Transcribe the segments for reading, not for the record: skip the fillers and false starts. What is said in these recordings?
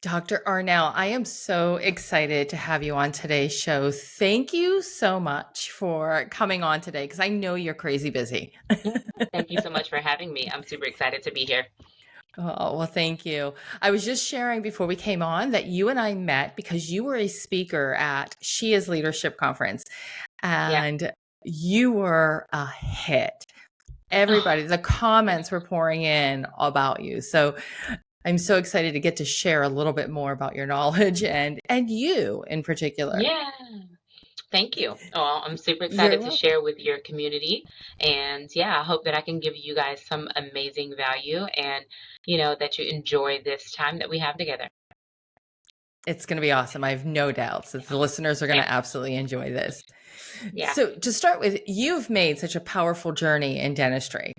Dr. ArNelle, I am so excited to have you on today's show. Thank you so much for coming on today because I know you're crazy busy. Yeah, thank you so much for having me. I'm super excited to be here. Oh, well, thank you. I was just sharing before we came on that you and I met because you were a speaker at She Is Leadership Conference Yeah. and you were a hit. Oh, Everybody, the comments were pouring in about you. So I'm so excited to get to share a little bit more about your knowledge and you in particular. yeah. Thank you. Oh, I'm super You're excited to welcome. share with your community. And yeah, I hope that I can give you guys some amazing value and, that you enjoy this time that we have together. It's going to be awesome. I have no doubts that the listeners are going Same. to absolutely enjoy this. Yeah. So, to start with, you've made such a powerful journey in dentistry.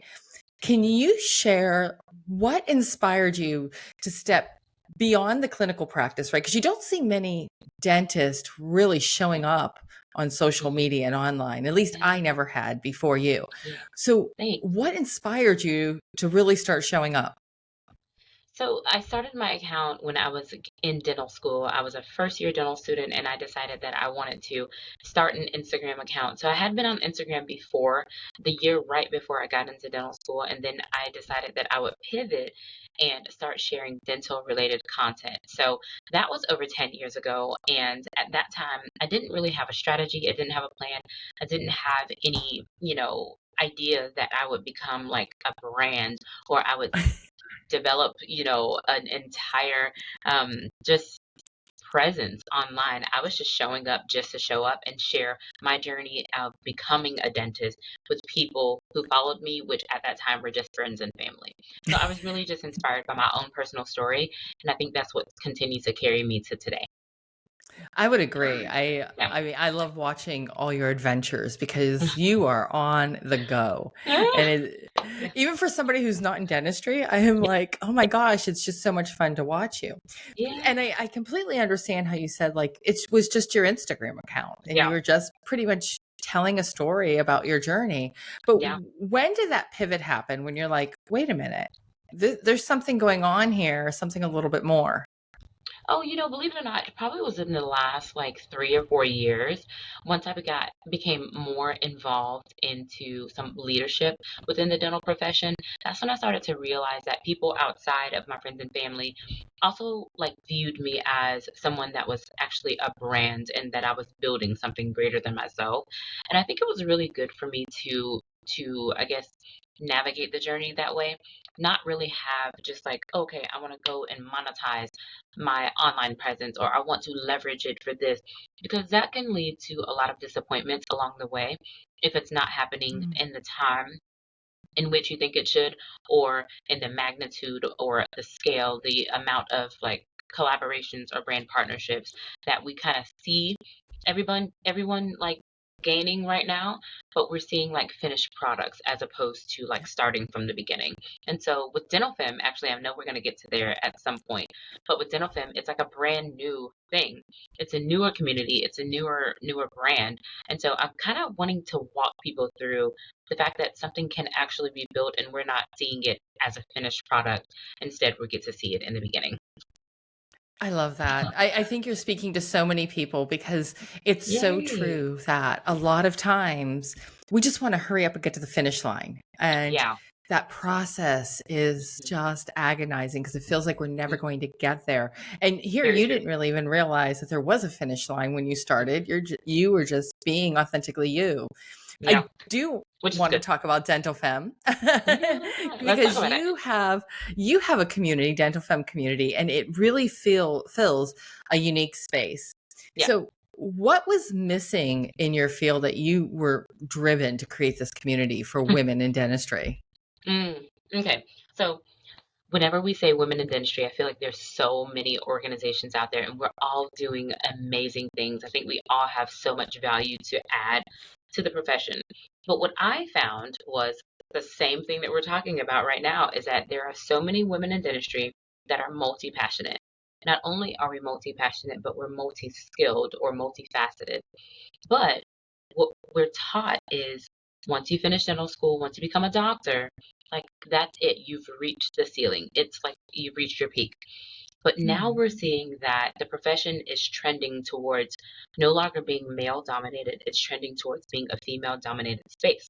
Can you share what inspired you to step beyond the clinical practice, right? Because you don't see many dentists really showing up on social Mhm. media and online. At least I Yeah. never had before you. Yeah. So, Thanks. what inspired you to really start showing up? So I started my account when I was in dental school. I was a first year dental student and I decided that I wanted to start an Instagram account. So I had been on Instagram before, the year right before I got into dental school, and then I decided that I would pivot and start sharing dental related content. So that was over 10 years ago, and at that time I didn't really have a strategy. I didn't have a plan. I didn't have any, idea that I would become like a brand or I would develop, an entire just presence online. I was just showing up just to show up and share my journey of becoming a dentist with people who followed me, which at that time were just friends and family. So I was really just inspired by my own personal story. And I think that's what continues to carry me to today. I would agree. I Yeah. I mean, I love watching all your adventures because you are on the go. And Yeah. even for somebody who's not in dentistry, I am like, oh my gosh, it's just so much fun to watch you. Yeah. And I completely understand how you said like it was just your Instagram account and you Yeah. were just pretty much telling a story about your journey. But Yeah. when did that pivot happen when you're like, wait a minute, there's something going on here, something a little bit more? Oh, believe it or not, it probably was in the last like 3 or 4 years. Once I became more involved into some leadership within the dental profession, that's when I started to realize that people outside of my friends and family also like viewed me as someone that was actually a brand and that I was building something greater than myself. And I think it was really good for me to I guess navigate the journey that way, not really have just like, okay, I want to go and monetize my online presence or I want to leverage it for this, because that can lead to a lot of disappointments along the way if it's not happening Mm. in the time in which you think it should, or in the magnitude or the scale, the amount of like collaborations or brand partnerships that we kind of see everyone like gaining right now, but we're seeing like finished products as opposed to like starting from the beginning. And so with Dental Femme, actually I know we're going to get to there at some point, but with Dental Femme it's like a brand new thing. It's a newer community, it's a newer brand. And so I'm kind of wanting to walk people through the fact that something can actually be built and we're not seeing it as a finished product. Instead, we get to see it in the beginning. I love that. I think you're speaking to so many people because it's so Yay. true that a lot of times we just want to hurry up and get to the finish line. And Yeah. that process is just agonizing because it feels like we're never going to get there. And here Very you true. didn't really even realize that there was a finish line when you started. You were just being authentically you. Yeah. I do Which is want to good. talk about Dental Femme Yeah. Let's talk because about it. you have a community, Dental Femme community, and it really fills a unique space. Yeah. So, what was missing in your field that you were driven to create this community for women in dentistry? Okay. So whenever we say women in dentistry, I feel like there's so many organizations out there and we're all doing amazing things. I think we all have so much value to add to the profession. But what I found was the same thing that we're talking about right now is that there are so many women in dentistry that are multi-passionate. Not only are we multi-passionate, but we're multi-skilled or multifaceted. But what we're taught is once you finish dental school, once you become a doctor, like that's it. You've reached the ceiling. It's like you've reached your peak. But now Hmm. we're seeing that the profession is trending towards no longer being male dominated, it's trending towards being a female dominated space.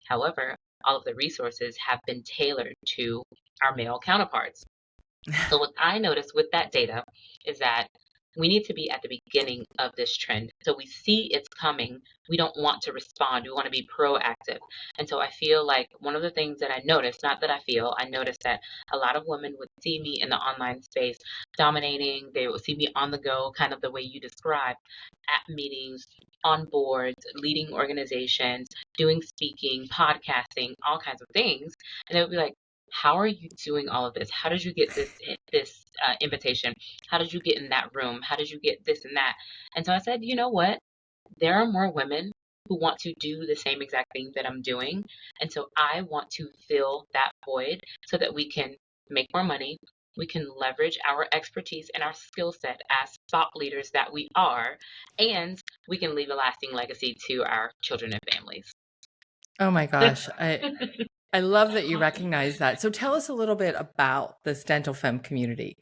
However, all of the resources have been tailored to our male counterparts. So what I noticed with that data is that we need to be at the beginning of this trend. So we see it's coming. We don't want to respond. We want to be proactive. And so I feel like one of the things that I noticed, not that I feel, I noticed that a lot of women would see me in the online space dominating. They would see me on the go, kind of the way you described, at meetings, on boards, leading organizations, doing speaking, podcasting, all kinds of things. And they would be like, how are you doing all of this? How did you get this invitation? How did you get in that room? How did you get this and that? And so I said, you know what? There are more women who want to do the same exact thing that I'm doing. And so I want to fill that void so that we can make more money. We can leverage our expertise and our skill set as thought leaders that we are, and we can leave a lasting legacy to our children and families. Oh my gosh. I love that you recognize that. So tell us a little bit about this Dental Femme community.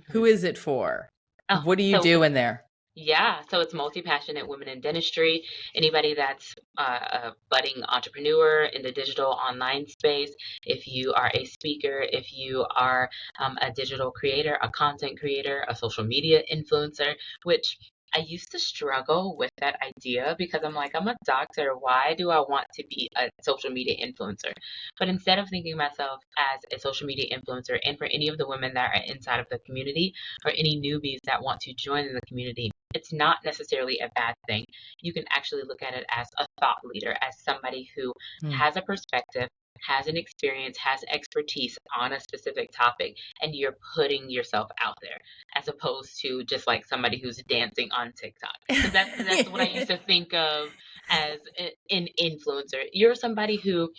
Who Mhm. is it for? Oh, What do you so do in there? yeah, so it's multi-passionate women in dentistry. Anybody that's a budding entrepreneur in the digital online space, if you are a speaker, if you are a digital creator, a content creator, a social media influencer, which I used to struggle with that idea because I'm like, I'm a doctor. Why do I want to be a social media influencer? But instead of thinking of myself as a social media influencer, and for any of the women that are inside of the community or any newbies that want to join in the community, it's not necessarily a bad thing. You can actually look at it as a thought leader, as somebody who Hmm. has a perspective, has an experience, has expertise on a specific topic, and you're putting yourself out there as opposed to just like somebody who's dancing on TikTok. Because that's what I used to think of as an influencer. You're somebody who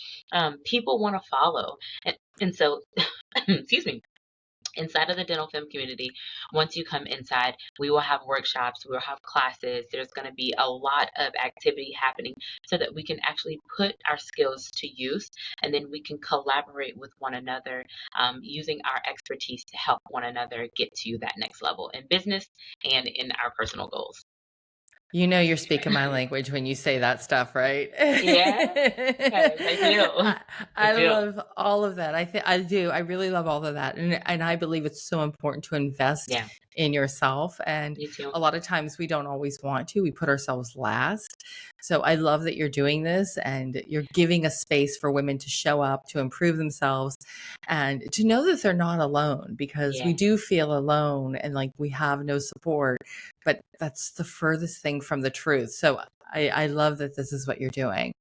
people want to follow. And so, excuse me, inside of the dental film community, once you come inside, we will have workshops, we'll have classes. There's going to be a lot of activity happening so that we can actually put our skills to use, and then we can collaborate with one another, using our expertise to help one another get to that next level in business and in our personal goals. You know you're speaking my language when you say that stuff, right? Yes, I do. I, I I do. love all of that. I do. I really love all of that. And I believe it's so important to invest Yeah, in yourself. And me too. a lot of times we don't always want to. We put ourselves last. So I love that you're doing this and you're giving a space for women to show up, to improve themselves, and to know that they're not alone, because we Yeah. do feel alone and like we have no support, but that's the furthest thing from the truth. So I love that this is what you're doing.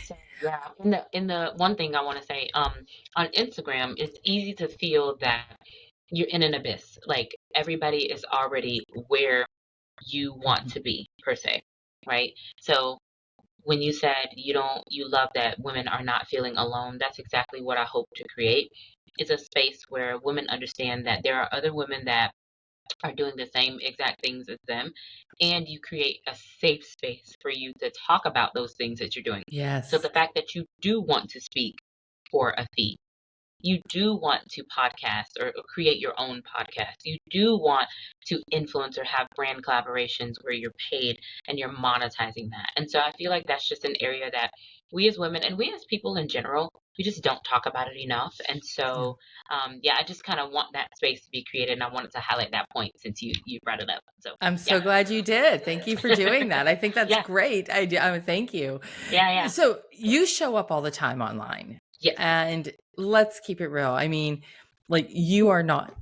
So yeah, in the one thing I want to say, on Instagram, it's easy to feel that you're in an abyss. Like everybody is already where you want to be, per se, right? So when you said you love that women are not feeling alone, that's exactly what I hope to create. Is a space where women understand that there are other women that are doing the same exact things as them, and you create a safe space for you to talk about those things that you're doing. So Yes. the fact that you do want to speak for a fee, you do want to podcast or create your own podcast, you do want to influence or have brand collaborations where you're paid and you're monetizing that. And so I feel like that's just an area that we as women and we as people in general, we just don't talk about it enough. And Yeah. so yeah, I just kind of want that space to be created, and I wanted to highlight that point since you brought it up. So I'm yeah. so glad you did. Thank you for doing that. I think that's Yeah, great. I do. Thank you. yeah. So you show up all the time online, Yes. and let's keep it real. I mean, like you are not,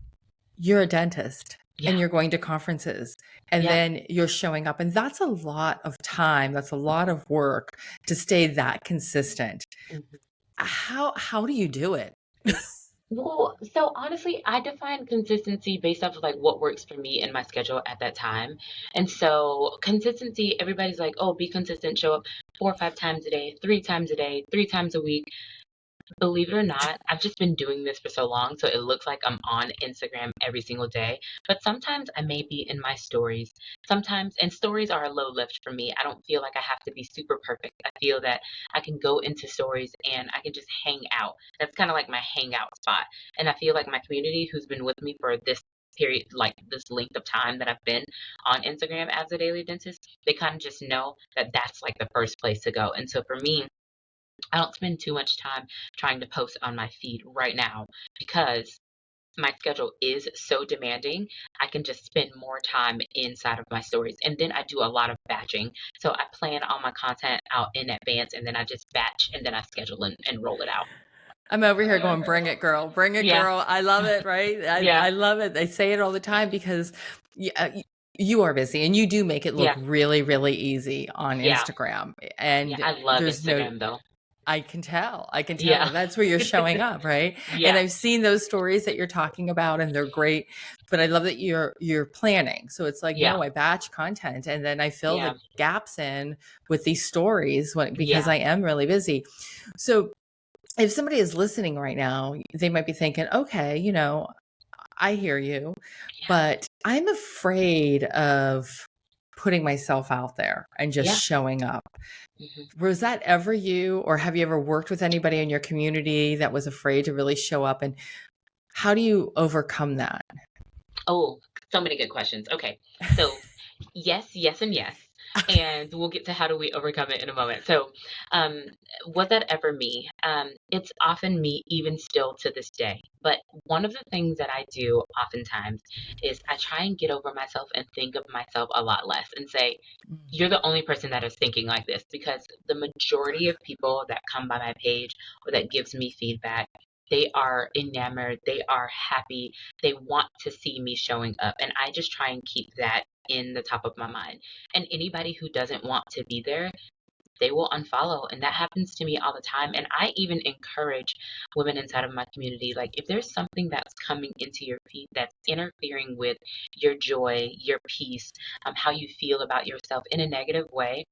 you're a dentist and Yeah. you're going to conferences and Yeah. then you're showing up. And that's a lot of time. That's a lot of work to stay that consistent. Mhm. How do you do it? Well, so honestly, I define consistency based off of like what works for me and my schedule at that time. And so consistency, everybody's like, oh, be consistent, show up 4 or 5 times a day, 3 times a day, 3 times a week. Believe it or not, I've just been doing this for so long, so it looks like I'm on Instagram every single day. But sometimes I may be in my stories. Sometimes, and stories are a low lift for me. I don't feel like I have to be super perfect. I feel that I can go into stories and I can just hang out. That's kind of like my hangout spot. And I feel like my community who's been with me for this period, like this length of time that I've been on Instagram as a daily dentist, they kind of just know that that's like the first place to go. And so for me, I don't spend too much time trying to post on my feed right now because my schedule is so demanding. I can just spend more time inside of my stories. And then I do a lot of batching. So I plan all my content out in advance and then I just batch and then I schedule and roll it out. I'm over here going, bring it, girl, bring it, Yeah. girl. I love it, right? Yeah. I love it. I say it all the time because you are busy and you do make it look Yeah. really, really easy on Yeah. Instagram. Yeah. And I love there's no, Instagram though. I can tell. I can tell. Yeah. That's where you're showing up, right? And Yeah. I've seen those stories that you're talking about and they're great, but I love that you're planning. So it's like, Yeah. no, I batch content and then I fill Yeah. the gaps in with these stories because Yeah. I am really busy. So if somebody is listening right now, they might be thinking, okay, I hear you, but I'm afraid of putting myself out there and just Yeah. showing up. Hmm. Was that ever you, or have you ever worked with anybody in your community that was afraid to really show up? And how do you overcome that? Oh, so many good questions. Okay. So, yes, yes, and yes. And we'll get to how do we overcome it in a moment. So, um, was that ever me? It's often me, even still to this day. But one of the things that I do oftentimes is I try and get over myself and think of myself a lot less and say, you're the only person that is thinking like this because the majority of people that come by my page or that gives me feedback, they are enamored, they are happy, they want to see me showing up. And I just try and keep that in the top of my mind. And anybody who doesn't want to be there, they will unfollow. And that happens to me all the time. And I even encourage women inside of my community, like if there's something that's coming into your feed that's interfering with your joy, your peace, how you feel about yourself in a negative way,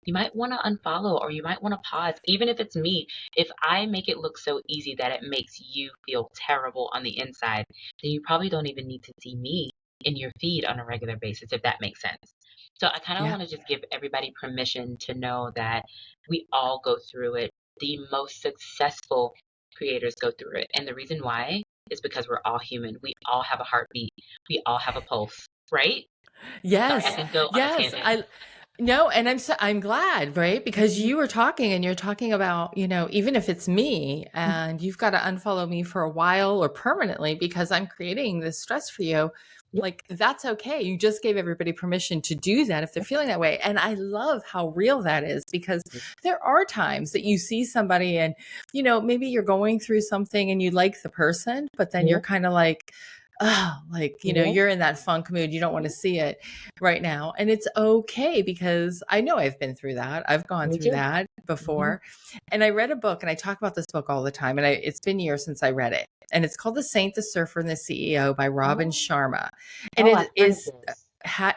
you might want to unfollow or you might want to pause. Even if it's me, if I make it look so easy that it makes you feel terrible on the inside, then you probably don't even need to see me in your feed on a regular basis, if that makes sense. So I kind of Yeah. want to just give everybody permission to know that we all go through it. The most successful creators go through it. And the reason why is because we're all human. We all have a heartbeat. We all have a pulse, right? Sorry, I Yes. can go on a Yes. tangent. No, and I'm glad, right? Because Hmm. you were talking and you're talking about, even if it's me and you've got to unfollow me for a while or permanently because I'm creating this stress for you, Yep. like that's okay. You just gave everybody permission to do that if they're feeling that way. And I love how real that is because there are times that you see somebody and, maybe you're going through something and you like the person, but then you're Yeah. kind of like, oh, like, Yeah. you're in that funk mood. You don't want to see it right now. And it's okay because I know I've been through that. I've gone Me through too. that Hmm. before. And I read a book and I talk about this book all the time. And it's been years since I read it. And it's called The Saint, the Surfer, and the CEO by Robin Oh, Sharma. And oh, I've it heard of is, this.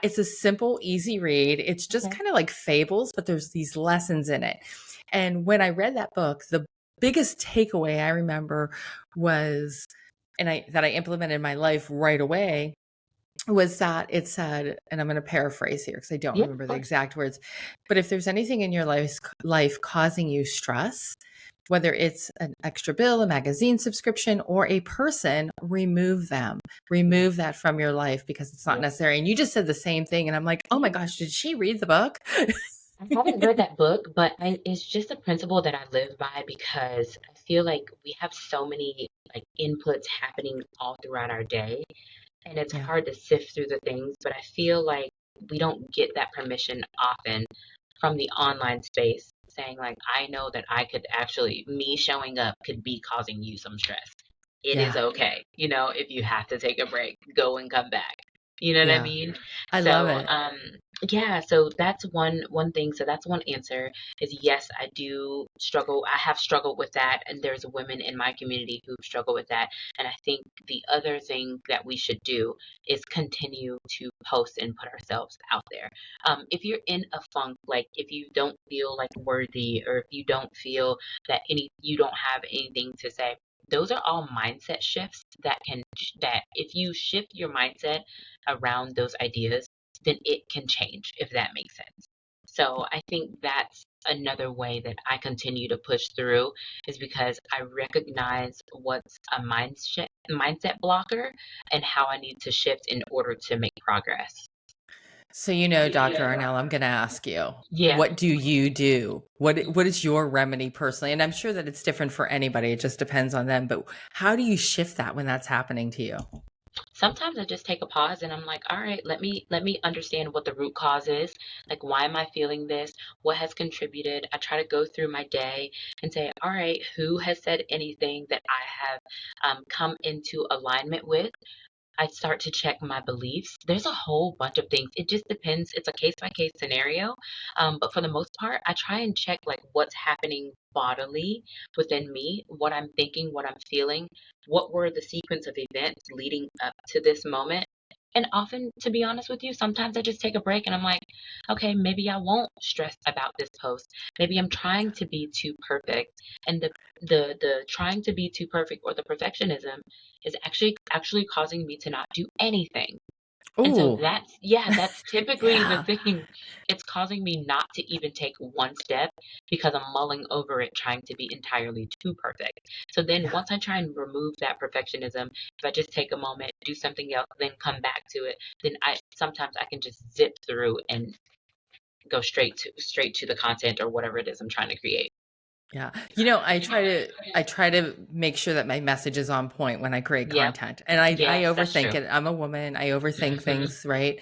it's a simple, easy read. It's just Okay. kind of like fables, but there's these lessons in it. And when I read that book, the biggest takeaway I remember was, and I implemented in my life right away, was that it said, and I'm going to paraphrase here because I don't Yeah, of remember the course. exact words, but if there's anything in your life causing you stress, whether it's an extra bill, a magazine subscription, or a person, remove them. Yeah. Remove that from your life because it's not Yeah. necessary. And you just said the same thing. And I'm like, oh my Yeah. gosh, did she read the book? I haven't read that book, but it's just a principle that I live by because I feel like we have so many like inputs happening all throughout our day, and it's Yeah. hard to sift through the things, but I feel like we don't get that permission often from the online space saying like I know that I could actually me showing up could be causing you some stress. It is Yeah. okay. If you have to take a break, go and come back. You know what I Yeah. mean? I love So, it. yeah, so that's one thing. So that's one answer is yes, I do struggle. I have struggled with that, and there's women in my community who struggle with that. And I think the other thing that we should do is continue to post and put ourselves out there. If you're in a funk, like if you don't feel like worthy, or if you don't feel that you don't have anything to say, those are all mindset shifts that if you shift your mindset around those ideas, then it can change, if that makes sense. So I think that's another way that I continue to push through is because I recognize what's a mindset blocker and how I need to shift in order to make progress. So, Dr. ArNelle, I'm going to ask you, Yeah. what do you do? What is your remedy personally? And I'm sure that it's different for anybody. It just depends on them. But how do you shift that when that's happening to you? Sometimes I just take a pause and I'm like, all right, let me understand what the root cause is. Like, why am I feeling this? What has contributed? I try to go through my day and say, all right, who has said anything that I have come into alignment with? I start to check my beliefs. There's a whole bunch of things. It just depends. It's a case by case scenario. But for the most part, I try and check like what's happening bodily within me, what I'm thinking, what I'm feeling, what were the sequence of events leading up to this moment. And often, to be honest with you, sometimes I just take a break and I'm like, okay, maybe I won't stress about this post. Maybe I'm trying to be too perfect. And the trying to be too perfect or the perfectionism is actually causing me to not do anything. And so Oh, that's typically the yeah. thing. It's causing me not to even take one step because I'm mulling over it, trying to be entirely too perfect. So then Yeah. once I try and remove that perfectionism, if I just take a moment, do something else, then come back to it, then I sometimes I can just zip through and go straight to the content or whatever it is I'm trying to create. Yeah. I try to make sure that my message is on point when I create Yep. content. And I Yes, that's overthink true. it. I'm a woman. I overthink Hmm. things, right?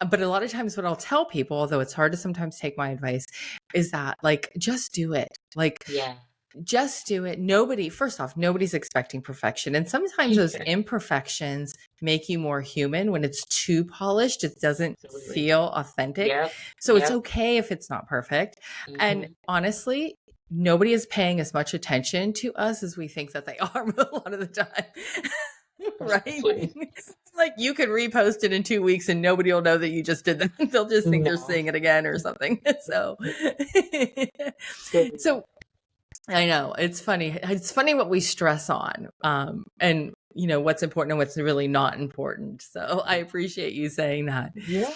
But a lot of times what I'll tell people, although it's hard to sometimes take my advice, is that like just do it. Like Yeah. just do it. Nobody, first off, nobody's expecting perfection. And sometimes those imperfections make you more human. When it's too polished, it doesn't Absolutely. feel authentic. Yep. So it's Yep. okay if it's not perfect. And Hmm. honestly, nobody is paying as much attention to us as we think that they are a lot of the time. Right? Exactly. Like you could repost it in 2 weeks and nobody will know that you just did that. They'll just think they're No. seeing it again or something. So, Silly. so I know it's funny. It's funny what we stress on, and what's important and what's really not important. So I appreciate you saying that. Yeah.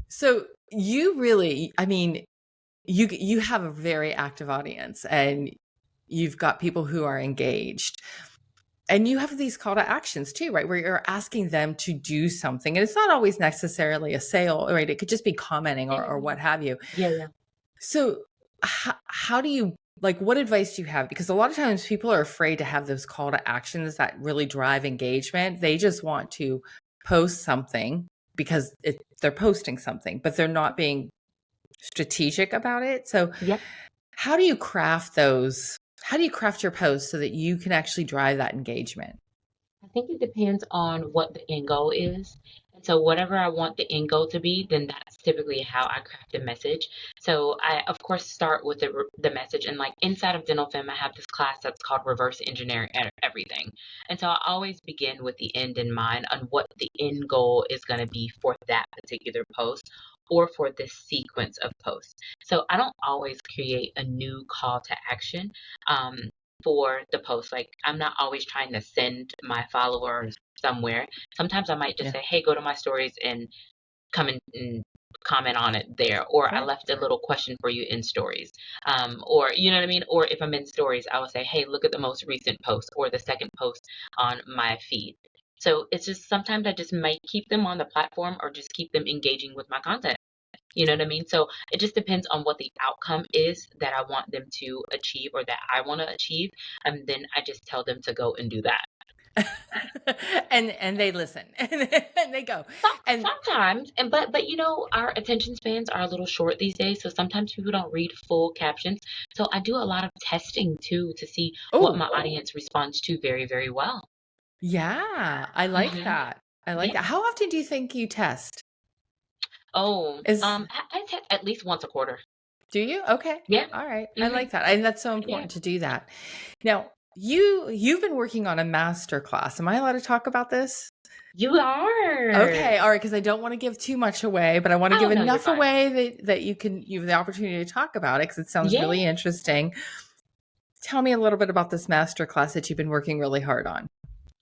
So you really, I mean, you have a very active audience, and you've got people who are engaged, and you have these call to actions too, right? Where you're asking them to do something, and it's not always necessarily a sale, right? It could just be commenting Yeah. or what have you. Yeah. Yeah. So, how do you like what advice do you have? Because a lot of times people are afraid to have those call to actions that really drive engagement. They just want to post something because they're posting something, but they're not being strategic about it. So, Yep. how do you craft those? How do you craft your posts so that you can actually drive that engagement? I think it depends on what the end goal is. And so, whatever I want the end goal to be, then that's typically how I craft a message. So, I, of course, start with the message. And like inside of Dental Femme, I have this class that's called Reverse Engineering Everything. And so, I always begin with the end in mind on what the end goal is going to be for that particular post or for this sequence of posts. So, I don't always create a new call to action. Um, for the post. Like I'm not always trying to send my followers somewhere. Sometimes I might just Yeah. say, hey, go to my stories and come in and comment on it there. Or I Right. left a little question for you in stories. Or you know what I mean? Or if I'm in stories, I will say, hey, look at the most recent post or the second post on my feed. So it's just sometimes I just might keep them on the platform or just keep them engaging with my content. You know what I mean? So it just depends on what the outcome is that I want them to achieve or that I want to achieve. And then I just tell them to go and do that. And they listen and they go. And Sometimes, and but our attention spans are a little short these days, so sometimes people don't read full captions. So I do a lot of testing too to see what oh, my audience responds to very, very well. yeah, I like Hmm. that. I like Yeah. that. How often do you think you test? Oh, Is I test at least once a quarter. Do you? Okay. Yeah. All right. I Hmm. like that. And that's so Yeah. important to do that. Now, you've been working on a master class. Am I allowed to talk about this? You are. Okay. All right, because I don't want to give too much away, but I want to Oh give no, you're enough fine. away that you have the opportunity to talk about it because it sounds Yeah. really interesting. Tell me a little bit about this master class that you've been working really hard on.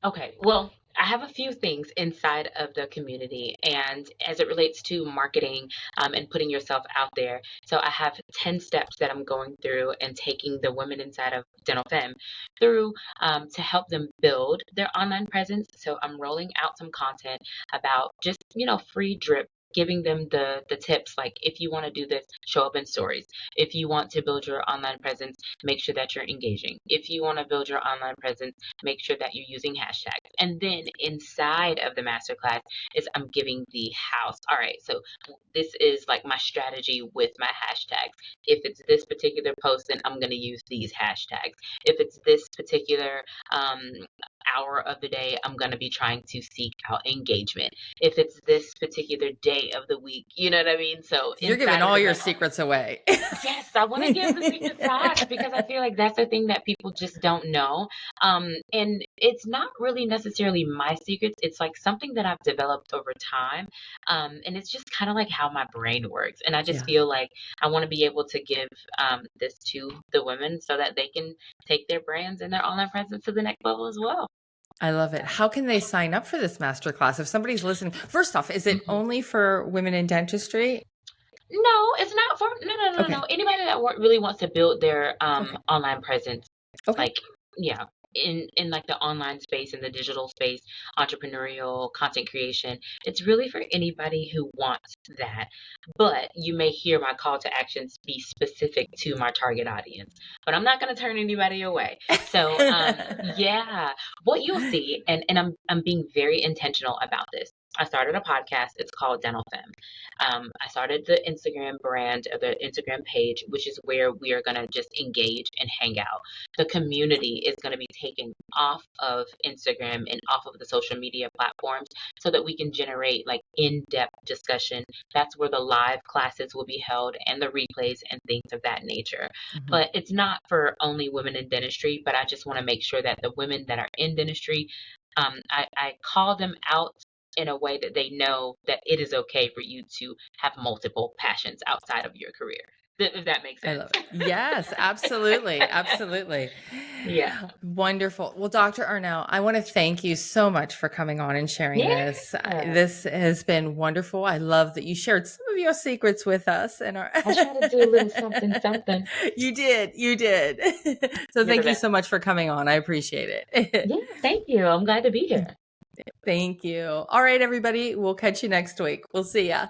Okay. Well, I have a few things inside of the community, and as it relates to marketing and putting yourself out there. So I have 10 steps that I'm going through and taking the women inside of Dental Femme through to help them build their online presence. So I'm rolling out some content about just, free drip. Giving them the tips, like if you want to do this, show up in stories. If you want to build your online presence, make sure that you're engaging. If you want to build your online presence, make sure that you're using hashtags. And then inside of the masterclass is I'm giving the house. All right, so this is like my strategy with my hashtags. If it's this particular post, then I'm going to use these hashtags. If it's this particular um, hour of the day, I'm going to be trying to seek out engagement. If it's this particular day of the week, you know what I mean? So You're giving inside of all the your mental, secrets away. yes, I want to give the secret sauce because I feel like that's the thing that people just don't know. And it's not really necessarily my secrets. It's like something that I've developed over time. And it's just kind of like how my brain works. And I just Yeah, feel like I want to be able to give this to the women so that they can take their brands and their online presence to the next level as well. I love it. How can they sign up for this masterclass if somebody's listening? First off, is it Mhm. only for women in dentistry? No, it's not for no. Okay. Anybody that really wants to build their Okay. online presence, Okay. like yeah, in like the online space, in the digital space, entrepreneurial content creation. It's really for anybody who wants that. But you may hear my call to actions be specific to my target audience. But I'm not going to turn anybody away. So yeah, what you'll see, and I'm being very intentional about this. I started a podcast. It's called Dental Femme. I started the Instagram brand, the Instagram page, which is where we are going to just engage and hang out. The community is going to be taken off of Instagram and off of the social media platforms so that we can generate like in-depth discussion. That's where the live classes will be held and the replays and things of that nature. Mhm. But it's not for only women in dentistry, but I just want to make sure that the women that are in dentistry, I call them out in a way that they know that it is okay for you to have multiple passions outside of your career. If that makes I sense. love it. Yes, absolutely. Absolutely. Yeah. Wonderful. Well, Dr. ArNelle, I want to thank you so much for coming on and sharing Yeah. this. This has been wonderful. I love that you shared some of your secrets with us and our I try to do a little something, something. You did. You did. So You're the thank you best. so much for coming on. I appreciate it. Yeah, thank you. I'm glad to be here. Thank you. All right, everybody. We'll catch you next week. We'll see ya.